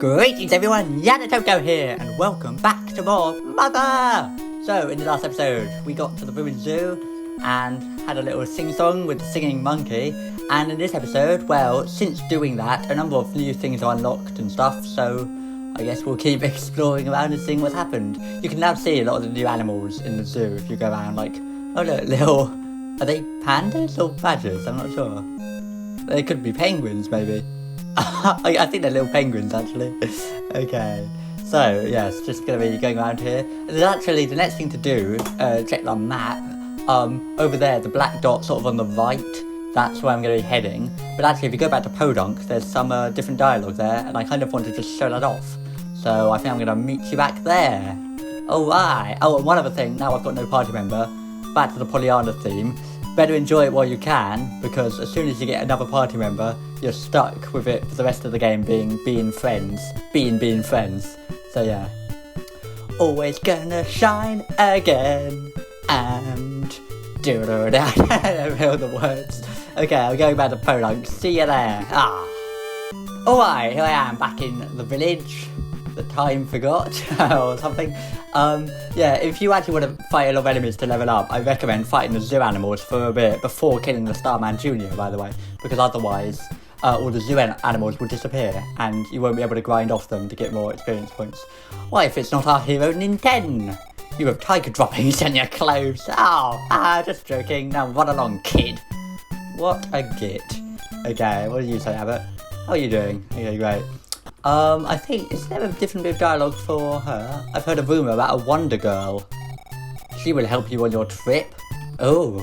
Greetings everyone, Yanatoko here, and welcome back to more Mother! So, in the last episode, we got to the ruined zoo, and had a little sing-song with the singing monkey, and in this episode, well, since doing that, a number of new things are unlocked and stuff, so I guess we'll keep exploring around and seeing what's happened. You can now see a lot of the new animals in the zoo if you go around, like, oh look, little, are they pandas or badgers? I'm not sure. They could be penguins, maybe. I think they're little penguins, actually. Okay, so yes, just gonna be going around here. There's actually the next thing to do. Check the map. Over there, the black dot sort of on the right. That's where I'm gonna be heading. But actually, if you go back to Podunk, there's some different dialogue there, and I kind of want to just show that off. So I think I'm gonna meet you back there. Alright. Oh, and one other thing. Now I've got no party member. Back to the Pollyanna theme. Better enjoy it while you can, because as soon as you get another party member, you're stuck with it for the rest of the game being friends. Being friends. So yeah. Always gonna shine again. And do it. I don't know the words. Okay, I'm going back to Podunk. See you there. Alright, here I am back in the village. The time forgot or something. Yeah, if you actually want to fight a lot of enemies to level up, I recommend fighting the zoo animals for a bit before killing the Starman Jr., by the way, because otherwise all the zoo animals will disappear and you won't be able to grind off them to get more experience points. What if it's not our hero Ninten? You have tiger droppings in your clothes. Just joking. Now run along, kid. What a git. Okay, what did you say, Abbott? How are you doing? Okay, great. I think, is there a different bit of dialogue for her? I've heard a rumour about a Wonder Girl. She will help you on your trip. Oh,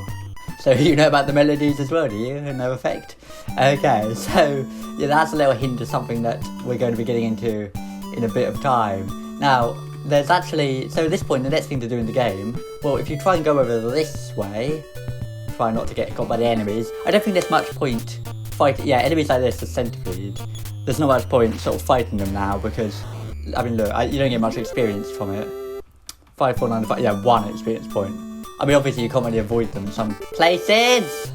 so you know about the melodies as well, do you? No effect? Okay, so yeah, that's a little hint of something that we're going to be getting into in a bit of time. Now, there's actually, so at this point, the next thing to do in the game, well, if you try and go over this way, try not to get caught by the enemies, I don't think there's much point fighting, yeah, enemies like this, the centipede. There's not much point sort of fighting them now because, I mean, look, you don't get much experience from it. 5, 4, 9, 5, yeah, 1 experience point. I mean, obviously you can't really avoid them in some places.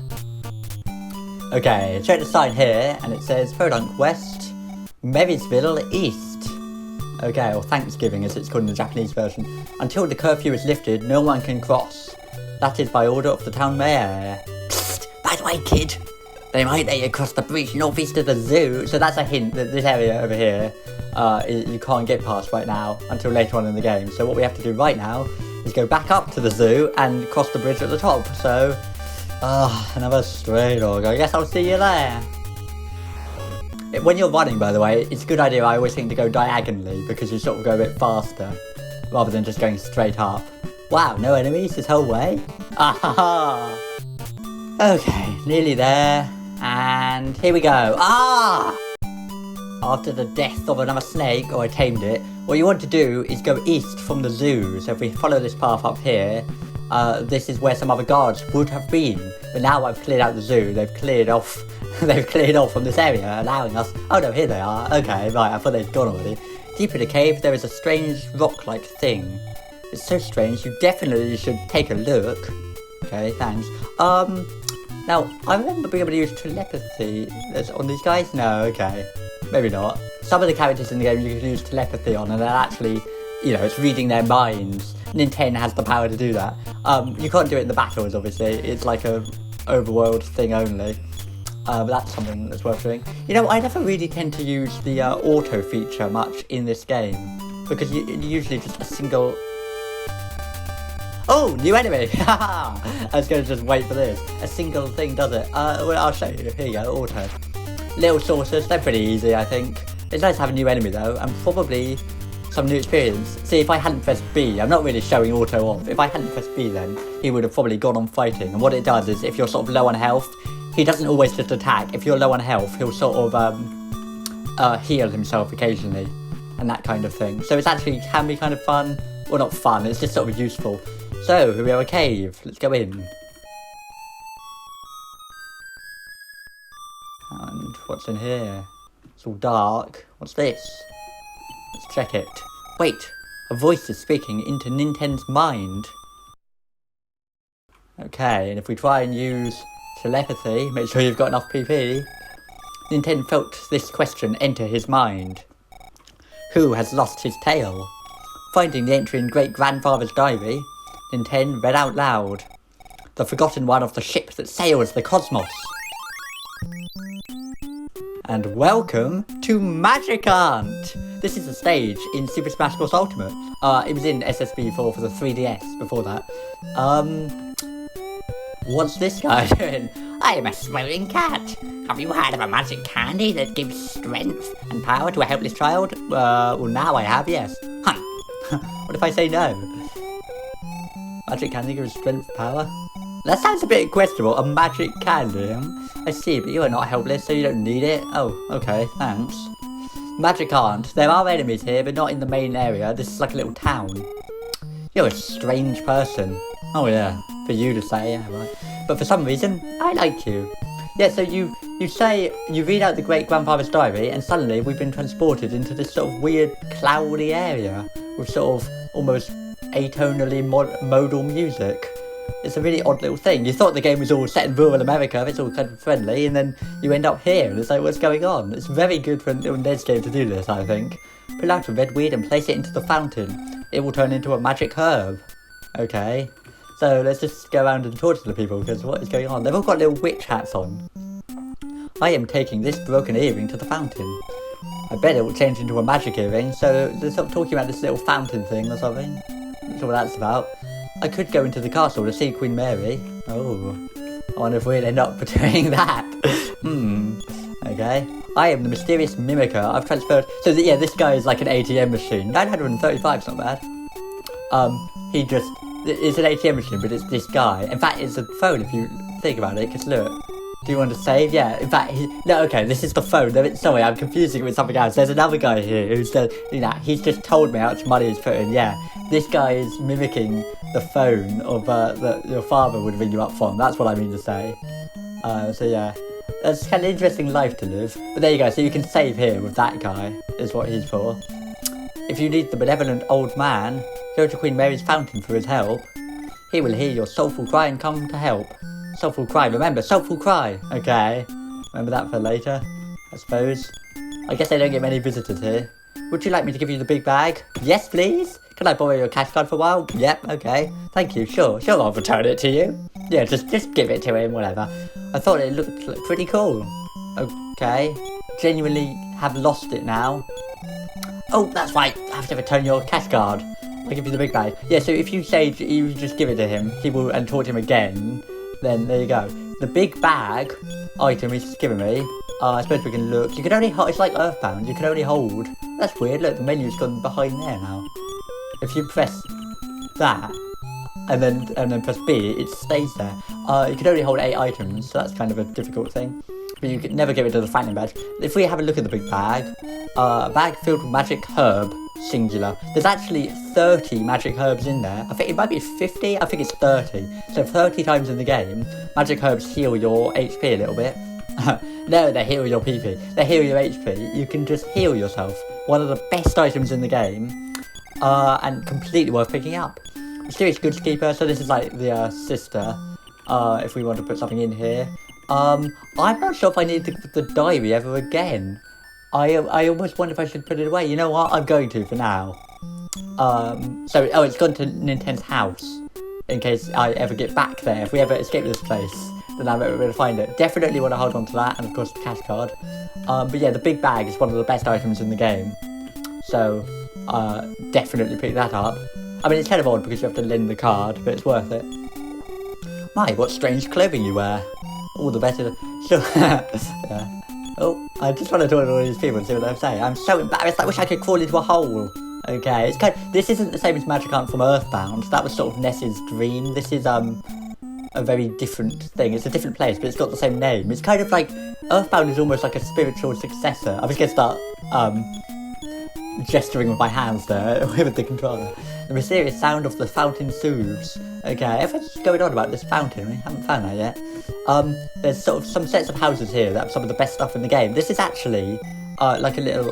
Okay, check the sign here, and it says Podunk West, Marysville East. Okay, or Thanksgiving as it's called in the Japanese version. Until the curfew is lifted, no one can cross. That is by order of the town mayor. Psst, by the way, kid. They might let you cross the bridge northeast of the zoo, so that's a hint that this area over here, you can't get past right now until later on in the game. So what we have to do right now is go back up to the zoo and cross the bridge at the top. So, another stray dog. I guess I'll see you there. When you're running, by the way, it's a good idea, I always think, to go diagonally because you sort of go a bit faster rather than just going straight up. Wow, no enemies this whole way? Okay, nearly there. And here we go. After the death of another snake, or I tamed it, what you want to do is go east from the zoo. So if we follow this path up here, this is where some other guards would have been. But now I've cleared out the zoo, they've cleared off from this area, allowing us, oh no, here they are. Okay, right, I thought they'd gone already. Deep in the cave, there is a strange rock-like thing. It's so strange, you definitely should take a look. Okay, thanks. Now, I remember being able to use telepathy on these guys? No, okay. Maybe not. Some of the characters in the game you can use telepathy on, and they're actually, you know, it's reading their minds. Nintendo has the power to do that. You can't do it in the battles, obviously. It's like a overworld thing only. But that's something that's worth doing. You know, I never really tend to use the auto feature much in this game, because you usually just a single... Oh, new enemy! I was going to just wait for this. A single thing does it. Well, I'll show you. Here you go, auto. Little saucers, they're pretty easy, I think. It's nice to have a new enemy, though, and probably some new experience. See, if I hadn't pressed B, I'm not really showing auto off. If I hadn't pressed B, then he would have probably gone on fighting. And what it does is, if you're sort of low on health, he doesn't always just attack. If you're low on health, he'll sort of heal himself occasionally, and that kind of thing. So it's actually can be kind of fun. Well, not fun, it's just sort of useful. So, here we have a cave. Let's go in. And what's in here? It's all dark. What's this? Let's check it. Wait, a voice is speaking into Ninten's mind. Okay, and if we try and use telepathy, make sure you've got enough PP, Nintendo felt this question enter his mind. Who has lost his tail? Finding the entry in great-grandfather's diary, Nintendo read out loud. The forgotten one of the ship that sails the cosmos. And welcome to Magicant! This is the stage in Super Smash Bros. Ultimate. It was in SSB4 for the 3DS before that. What's this guy doing? I am a swearing cat. Have you heard of a magic candy that gives strength and power to a helpless child? Well, now I have, yes. What if I say no? Magic candy gives strength and power? That sounds a bit questionable. A magic candy? I see, but you are not helpless, so you don't need it. Oh, okay, thanks. Magicant. There are enemies here, but not in the main area. This is like a little town. You're a strange person. Oh yeah, for you to say, yeah, right. But for some reason, I like you. Yeah, so you read out the great-grandfather's diary, and suddenly we've been transported into this sort of weird, cloudy area with sort of almost atonally modal music. It's a really odd little thing. You thought the game was all set in rural America, it's all kind of friendly, and then you end up here, and it's like, what's going on? It's very good for a little NES game to do this, I think. Pull out a red weed and place it into the fountain. It will turn into a magic herb. Okay. So let's just go around and talk to the people, because what is going on? They've all got little witch hats on. I am taking this broken earring to the fountain. I bet it will change into a magic earring, so they're sort of talking about this little fountain thing or something. That's what that's about. I could go into the castle to see Queen Mary. Oh, I wonder if we'll end up doing that. Okay. I am the mysterious mimicker. I've transferred... So, yeah, this guy is like an ATM machine. 935 is not bad. He just... It's an ATM machine, but it's this guy. In fact, it's a phone if you think about it, because look. Do you want to save? Yeah, in fact, no, okay, this is the phone. Sorry, I'm confusing it with something else. There's another guy here who said, he's just told me how much money he's put in. Yeah, this guy is mimicking the phone of that your father would ring you up from. That's what I mean to say. So yeah, that's kind of an interesting life to live. But there you go, so you can save here with that guy, is what he's for. If you need the benevolent old man, go to Queen Mary's fountain for his help. He will hear your soulful cry and come to help. Soulful cry, remember, soulful cry. Okay, remember that for later, I suppose. I guess I don't get many visitors here. Would you like me to give you the big bag? Yes, please. Can I borrow your cash card for a while? Yep, okay. Thank you, sure, I'll return it to you. Yeah, just give it to him, whatever. I thought it looked pretty cool. Okay, genuinely have lost it now. Oh, that's right, I have to return your cash card. I'll give you the big bag. Yeah, so if you say you just give it to him, he will, and talk to him again, then there you go. The big bag item he's given me, I suppose we can look. You can only hold, it's like Earthbound, you can only hold. That's weird, look, the menu's gone behind there now. If you press that, and then press B, it stays there. You can only hold 8 items, so that's kind of a difficult thing. But you can never give it to the Phantom Badge. If we have a look at the big bag, a bag filled with magic herb, singular. There's actually 30 magic herbs in there. I think it might be 50, I think it's 30. So 30 times in the game, magic herbs heal your HP a little bit. No, they heal your PP. They heal your HP. You can just heal yourself. One of the best items in the game, and completely worth picking up. Mysterious Goods Keeper, so this is like the sister, if we want to put something in here. I'm not sure if I need the diary ever again. I almost wonder if I should put it away. You know what? I'm going to for now. It's gone to Nintendo's house. In case I ever get back there. If we ever escape this place, then I'm able to find it. Definitely want to hold on to that, and of course the cash card. But yeah, the big bag is one of the best items in the game. So, definitely pick that up. I mean, it's kind of odd because you have to lend the card, but it's worth it. My, what strange clothing you wear. All the better. Sure. Yeah. Oh, I just want to talk to all these people and see what they say. I'm so embarrassed, I wish I could crawl into a hole. Okay, it's this isn't the same as Magicant from Earthbound. That was sort of Ness's dream. This is, a very different thing. It's a different place, but it's got the same name. It's kind of like, Earthbound is almost like a spiritual successor. I'm just gonna start, gesturing with my hands there, with the controller. The mysterious sound of the fountain soothes. Okay, everything's going on about this fountain. We haven't found that yet. There's sort of some sets of houses here that have some of the best stuff in the game. This is actually, like a little,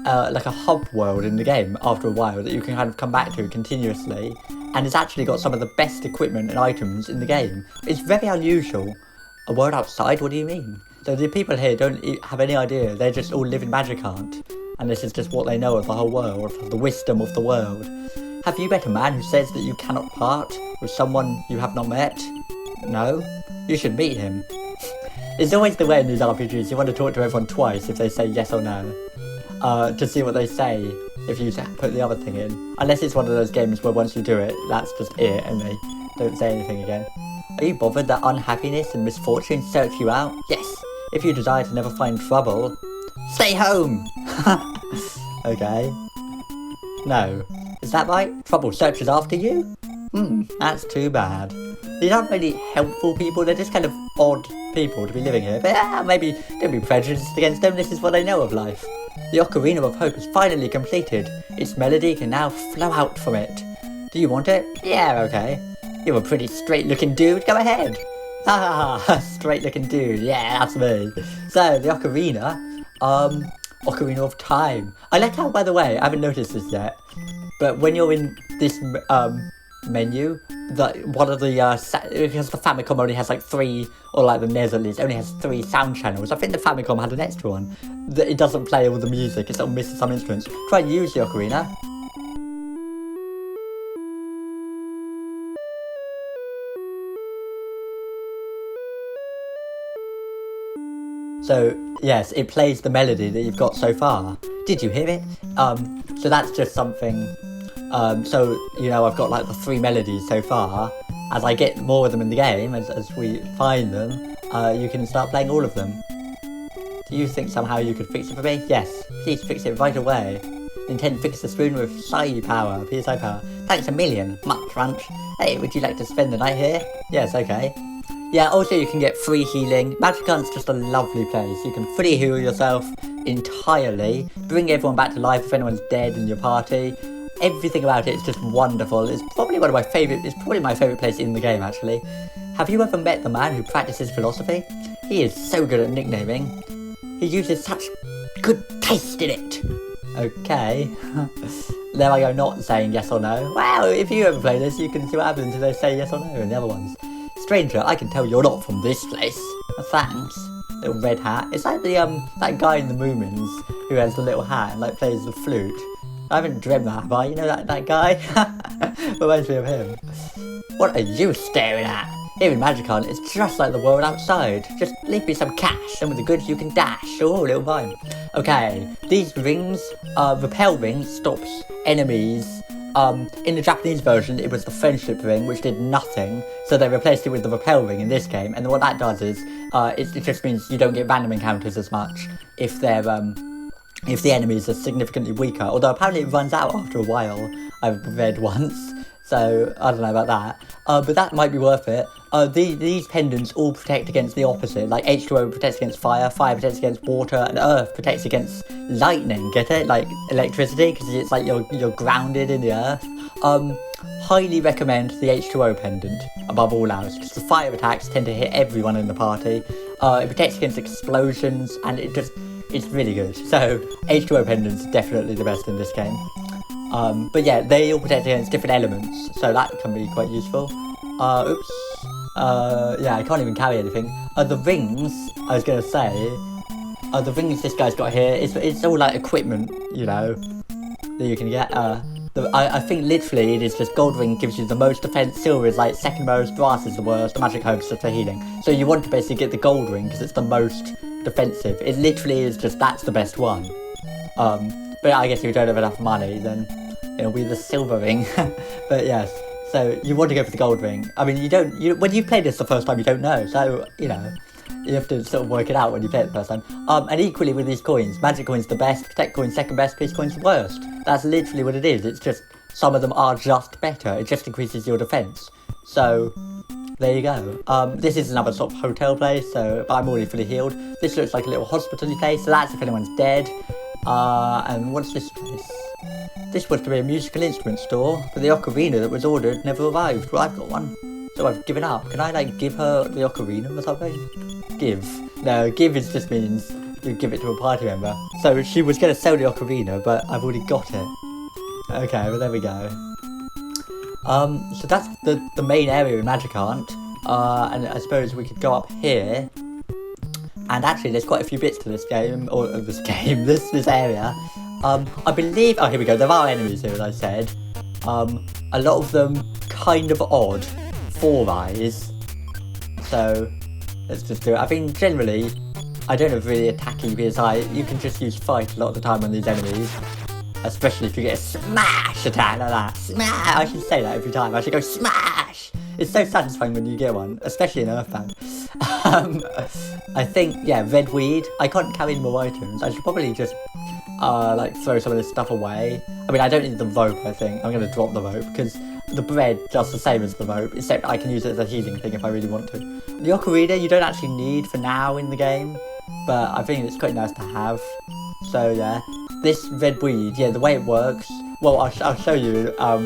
like a hub world in the game after a while that you can kind of come back to continuously. And it's actually got some of the best equipment and items in the game. It's very unusual. A world outside? What do you mean? So the people here don't have any idea. They just all live in Magicant. and this is just what they know of the whole world, of the wisdom of the world. Have you met a man who says that you cannot part with someone you have not met? No? You should meet him. It's always the way in these RPGs, you want to talk to everyone twice if they say yes or no. To see what they say if you put the other thing in. Unless it's one of those games where once you do it, that's just it and they don't say anything again. Are you bothered that unhappiness and misfortune search you out? Yes. If you desire to never find trouble, stay home! Okay. No. Is that right? Trouble searches after you? That's too bad. These aren't really helpful people, they're just kind of odd people to be living here. But maybe don't be prejudiced against them, this is what they know of life. The Ocarina of Hope is finally completed. Its melody can now flow out from it. Do you want it? Yeah, okay. You're a pretty straight-looking dude, go ahead. Straight-looking dude, yeah, that's me. So, the Ocarina, Ocarina of Time. I like how, by the way, I haven't noticed this yet, but when you're in this, menu, one of the, because the Famicom only has like 3, or like the NES at least, only has 3 sound channels. I think the Famicom had an extra one. It doesn't play all the music, it sort of misses some instruments. Try and use the Ocarina. So, yes, it plays the melody that you've got so far. Did you hear it? So that's just something. So, you know, I've got like the 3 melodies so far. As I get more of them in the game, as we find them, you can start playing all of them. Do you think somehow you could fix it for me? Yes, please fix it right away. Nintendo fix the spoon with PSI power. Thanks a million, Much Crunch. Hey, would you like to spend the night here? Yes, okay. Yeah, also you can get free healing. Magicant's just a lovely place. You can fully heal yourself entirely, bring everyone back to life if anyone's dead in your party. Everything about it is just wonderful. It's probably my favourite place in the game, actually. Have you ever met the man who practices philosophy? He is so good at nicknaming. He uses such good taste in it. Okay. There I go, not saying yes or no. Wow, if you ever play this, you can see what happens if they say yes or no in the other ones. Stranger, I can tell you're not from this place. Thanks. Little red hat. It's like the that guy in the Moomins who has the little hat and like plays the flute. I haven't dreamt that, have I? You know that guy? Reminds me of him. What are you staring at? Here in Magicant, it's just like the world outside. Just leave me some cash, and with the goods you can dash. Oh, little vine. Okay, these rings, repel ring stops enemies. In the Japanese version, it was the friendship ring, which did nothing. So they replaced it with the repel ring in this game. And what that does is, it just means you don't get random encounters as much if they're, if the enemies are significantly weaker. Although apparently it runs out after a while, I've read once. So, I don't know about that. But that might be worth it. These pendants all protect against the opposite. Like H2O protects against fire, fire protects against water, and earth protects against lightning. Get it? Like electricity, because it's like you're grounded in the earth. Highly recommend the H2O pendant above all else, because the fire attacks tend to hit everyone in the party. It protects against explosions, and it's really good. So, H2O pendant's definitely the best in this game. But yeah, they all protect against different elements, so that can be quite useful. Oops. Yeah, I can't even carry anything. The rings, I was gonna say, the rings this guy's got here, it's all like equipment, you know, that you can get. I think literally it is just gold ring gives you the most defense, silver is like second most, brass is the worst, the magic herbs just for healing. So you want to basically get the gold ring because it's the most defensive. It literally is just, that's the best one. But I guess if you don't have enough money, then it'll be the silver ring. But yes, so you want to go for the gold ring. I mean, when you play this the first time, you don't know. So, you know, you have to sort of work it out when you play it the first time. And equally with these coins, magic coin's the best, protect coin's second best, peace coin's the worst. That's literally what it is. It's just, some of them are just better. It just increases your defense. So, there you go. This is another sort of hotel place, but I'm already fully healed. This looks like a little hospital-y place, so that's if anyone's dead. And what's this place? This was to be a musical instrument store, but the ocarina that was ordered never arrived. Well, I've got one, so I've given up. Can I, like, give her the ocarina or something? Give. No, give just means you give it to a party member. So she was going to sell the ocarina, but I've already got it. Okay, well, there we go. So that's the main area in Magicant. And I suppose we could go up here. And actually, there's quite a few bits to this game, this area. I believe, oh, here we go, there are enemies here, as I said. A lot of them kind of odd, 4 eyes. So, let's just do it. I think generally, I don't have really attacking because you can just use fight a lot of the time on these enemies. Especially if you get a smash attack like that. Smash! I should say that every time. I should go smash! It's so satisfying when you get one, especially in Earthbound. I think, yeah, red weed. I can't carry any more items. I should probably just, like, throw some of this stuff away. I mean, I don't need the rope, I think. I'm going to drop the rope, because the bread does the same as the rope, except I can use it as a healing thing if I really want to. The ocarina, you don't actually need for now in the game, but I think it's quite nice to have. So, yeah. This red weed, yeah, the way it works, well, I'll show you, oh,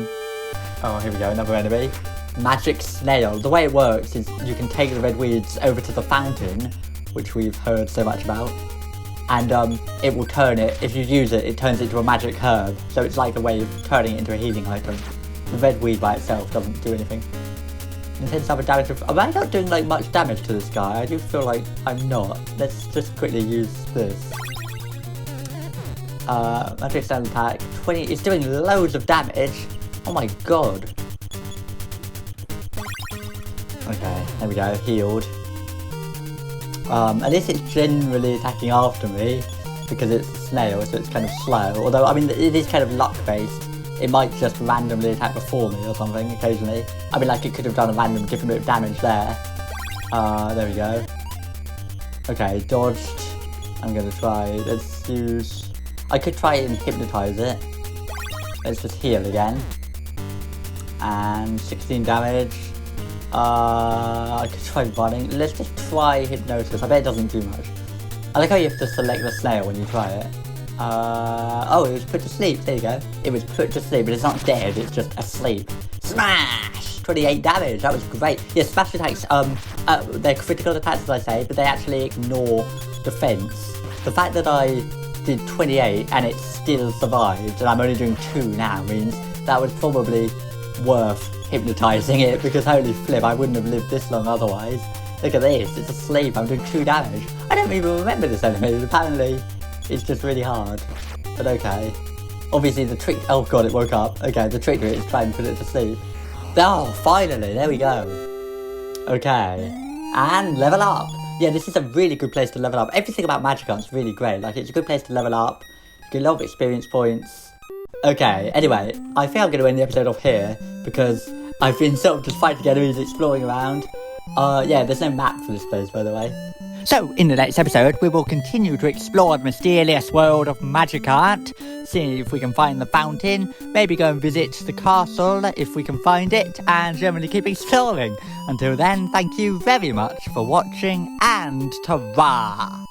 here we go, another enemy. Magic snail. The way it works is you can take the red weeds over to the fountain, which we've heard so much about, and it will turn it, if you use it, it turns it into a magic herb, so it's like a way of turning it into a healing item. The red weed by itself doesn't do anything. Intense other damage. Am I not doing like much damage to this guy? I do feel like I'm not. Let's just quickly use this. Magic stand attack. 20. It's doing loads of damage. Oh my god. Okay, there we go. Healed. At least it's generally attacking after me because it's a snail, so it's kind of slow. Although, I mean, it is kind of luck-based. It might just randomly attack before me or something occasionally. I mean, like, it could have done a random different bit of damage there. There we go. Okay, dodged. I'm gonna try. Let's use. I could try and hypnotize it. Let's just heal again. And 16 damage. I could try running. Let's just try hypnosis. I bet it doesn't do much. I like how you have to select the snail when you try it. Oh, it was put to sleep. There you go. It was put to sleep, but it's not dead. It's just asleep. Smash! 28 damage. That was great. Yeah, smash attacks. They're critical attacks, as I say, but they actually ignore defense. The fact that I did 28 and it still survived, and I'm only doing 2 now, means that was probably worth hypnotizing it, because holy flip, I wouldn't have lived this long otherwise. Look at this, it's asleep, I'm doing 2 damage. I don't even remember this enemy, apparently it's just really hard, but okay. Obviously the trick, oh god, it woke up. Okay, the trick to it is try and put it to sleep. Oh, finally, there we go. Okay, and level up. Yeah, this is a really good place to level up. Everything about Magikarp is really great. Like, it's a good place to level up. You get a lot of experience points. Okay, anyway, I think I'm going to end the episode off here, because I've been sort of just fighting enemies, exploring around. Yeah, there's no map for this place, by the way. So, in the next episode, we will continue to explore the mysterious world of Magikarp, see if we can find the fountain, maybe go and visit the castle if we can find it, and generally keep exploring. Until then, thank you very much for watching, and ta-ra!